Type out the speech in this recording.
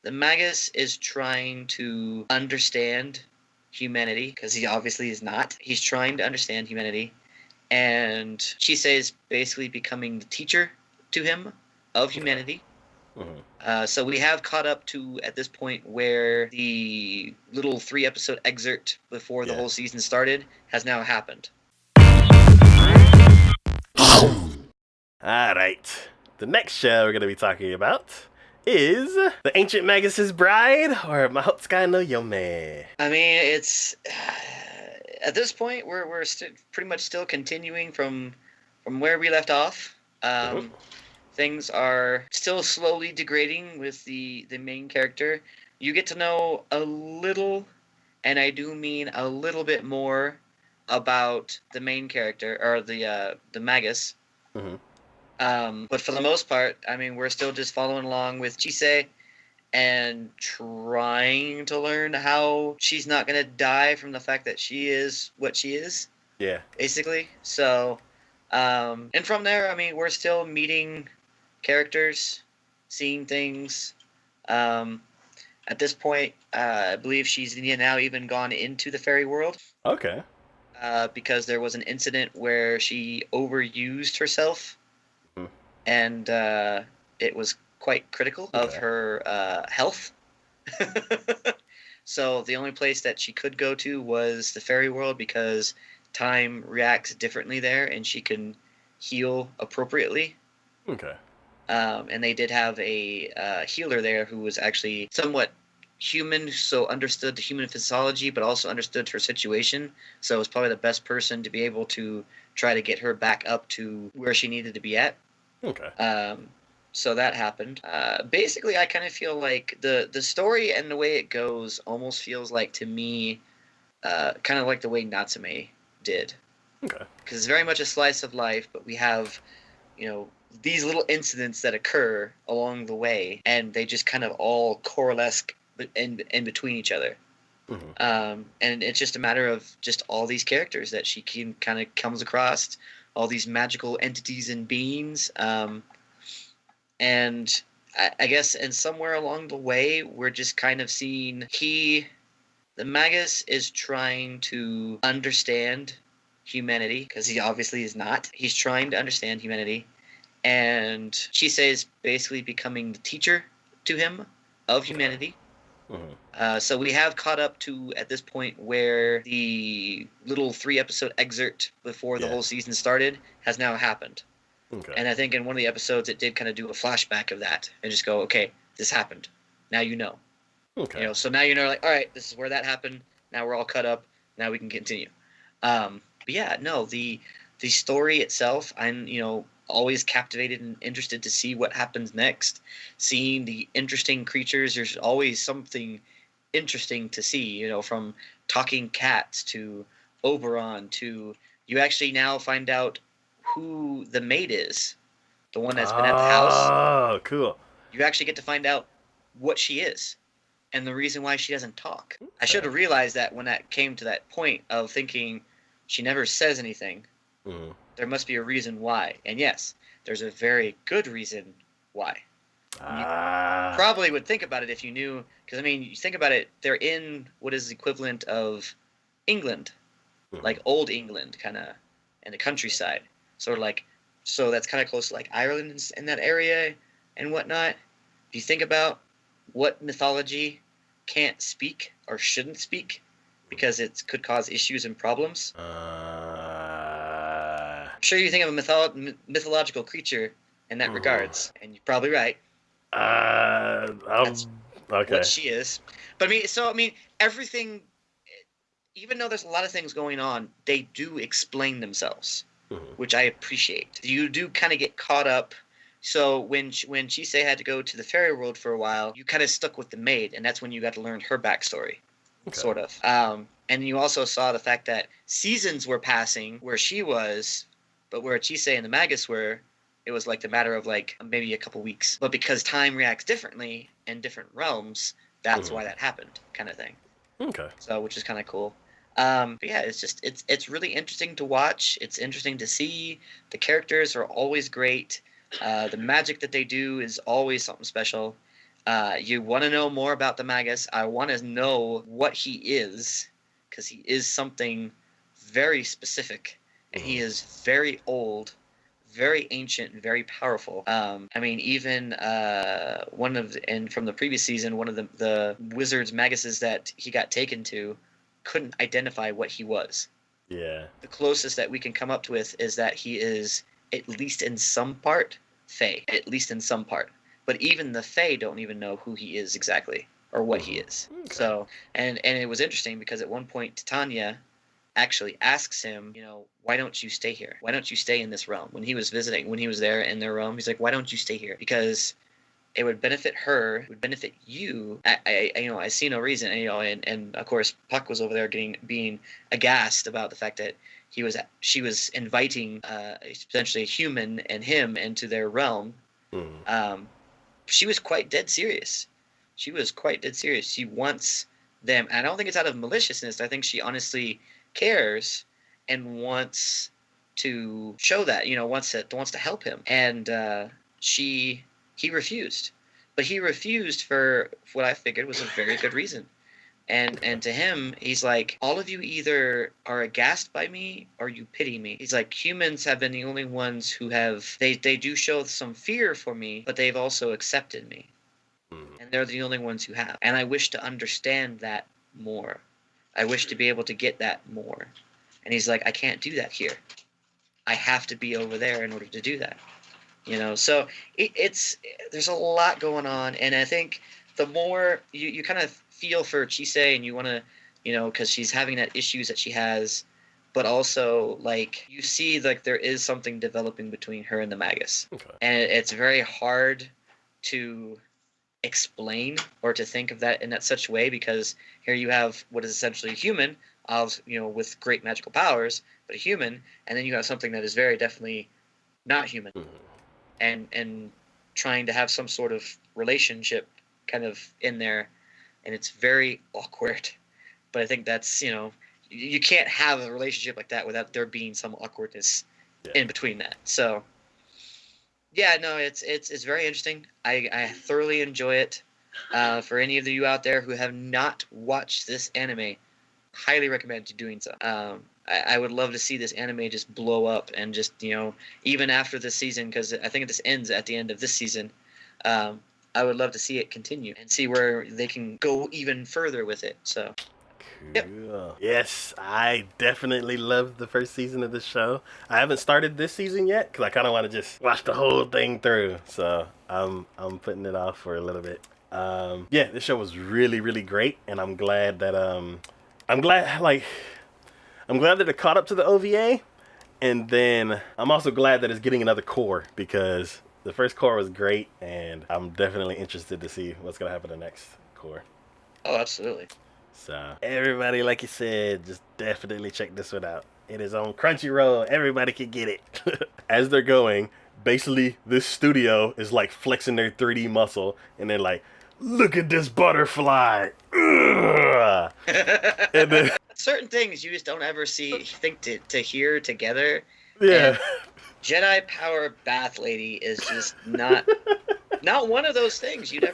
The Magus is trying to understand humanity, because he obviously is not. He's trying to understand humanity, and Chise is basically becoming the teacher to him of humanity. So we have caught up to, at this point, where the little 3-episode excerpt before the whole season started has now happened. Alright. The next show we're going to be talking about is The Ancient Magus Bride, or Mahotsukai no Yome. I mean, it's... at this point, we're pretty much still continuing from where we left off. Things are still slowly degrading with the main character. You get to know a little, and I do mean a little bit more, about the main character, or the Magus. But for the most part, I mean, we're still just following along with Chise and trying to learn how she's not going to die from the fact that she is what she is. Yeah. Basically. So, and from there, I mean, we're still meeting characters, seeing things. At this point, I believe she's now even gone into the fairy world. Okay. Because there was an incident where she overused herself, and it was quite critical of her health. So the only place that she could go to was the fairy world, because time reacts differently there, and she can heal appropriately. Okay. And they did have a healer there who was actually somewhat human, so understood the human physiology, but also understood her situation. So it was probably the best person to be able to try to get her back up to where she needed to be at. Okay. So that happened. Basically, I kind of feel like the story and the way it goes almost feels like, to me, kind of like the way Natsume did. Okay. Because it's very much a slice of life, but we have, these little incidents that occur along the way, and they just kind of all coalesce in between each other. And it's just a matter of just all these characters that she kind of comes across, all these magical entities and beings. And I guess, and somewhere along the way, we're just kind of seeing the Magus is trying to understand humanity, because he obviously is not. He's trying to understand humanity, and Chise is basically becoming the teacher to him of humanity. So we have caught up to, at this point, where the little 3-episode excerpt before the whole season started has now happened. Okay. And I think in one of the episodes it did kind of do a flashback of that and just go, okay, this happened. Now you know. Okay. So now you know, like, all right, this is where that happened. Now we're all cut up. Now we can continue. But yeah, no, the story itself, I'm, always captivated and interested to see what happens next. Seeing the interesting creatures, there's always something interesting to see, from talking cats to Oberon to, you actually now find out who the maid is, the one that's been at the house. Oh, cool. You actually get to find out what she is and the reason why she doesn't talk. Okay. I should have realized that when that came to that point of thinking she never says anything. There must be a reason why. And yes, there's a very good reason why. You probably would think about it if you knew, because, I mean, you think about it, they're in what is the equivalent of England, like old England, kind of, in the countryside. So that's kind of close to like Ireland in that area and whatnot. If you think about what mythology can't speak or shouldn't speak because it could cause issues and problems. I'm sure you think of a mythological creature in that regards, and you're probably right. That's what she is. But I mean, everything, even though there's a lot of things going on, they do explain themselves, which I appreciate. You do kind of get caught up. So when Chise had to go to the fairy world for a while, you kind of stuck with the maid, and that's when you got to learn her backstory, sort of. And you also saw the fact that seasons were passing where she was, but where Chise and the Magus were, it was like the matter of like maybe a couple weeks. But because time reacts differently in different realms, that's why that happened, kind of thing. Okay. So, which is kind of cool. But yeah, it's really interesting to watch. It's interesting to see. The characters are always great. The magic that they do is always something special. You want to know more about the Magus? I want to know what he is, because he is something very specific, and he is very old, very ancient, and very powerful. I mean, even from the previous season, one of the wizards Maguses that he got taken to couldn't identify what he was. Yeah. The closest that we can come up with is that he is, at least in some part, Fae. At least in some part. But even the Fae don't even know who he is exactly, or what he is. Okay. So, and it was interesting because at one point Titania actually asks him, why don't you stay here? Why don't you stay in this realm? When he was there in their realm, he's like, why don't you stay here? Because it would benefit her, it would benefit you. I see no reason, and of course Puck was over there being aghast about the fact that she was inviting potentially a human and him into their realm. She was quite dead serious. She wants them, and I don't think it's out of maliciousness. I think she honestly cares and wants to show that, wants to help him. And he refused. But he refused for what I figured was a very good reason. And to him, he's like, all of you either are aghast by me or you pity me. He's like, humans have been the only ones who they do show some fear for me, but they've also accepted me. And they're the only ones who have. And I wish to understand that more. I wish to be able to get that more. And he's like, I can't do that here. I have to be over there in order to do that. So there's a lot going on. And I think the more you kind of feel for Chise, and you want to, because she's having that issues that she has, but also like you see like there is something developing between her and the Magus. Okay. And it's very hard to explain or to think of that in that such way, because here you have what is essentially a human with great magical powers, but a human, and then you have something that is very definitely not human. And trying to have some sort of relationship kind of in there, and it's very awkward. But I think that's, you can't have a relationship like that without there being some awkwardness in between that. So yeah, no, it's very interesting. I thoroughly enjoy it. For any of you out there who have not watched this anime, highly recommend you doing so. I would love to see this anime just blow up, and just, even after this season, because I think this ends at the end of this season. I would love to see it continue and see where they can go even further with it. So, cool. Yep. Yes, I definitely loved the first season of this show. I haven't started this season yet because I kind of want to just watch the whole thing through. So I'm putting it off for a little bit. This show was really, really great, and I'm glad that it caught up to the OVA, and then I'm also glad that it's getting another core, because the first core was great, and I'm definitely interested to see what's going to happen in the next core. Oh, absolutely. So, everybody, like you said, just definitely check this one out. It is on Crunchyroll. Everybody can get it. As they're going, basically, this studio is like flexing their 3D muscle, and they're like, look at this butterfly. And then certain things you just don't ever think to hear together. Yeah. And Jedi Power Bath Lady is just not one of those things you'd ever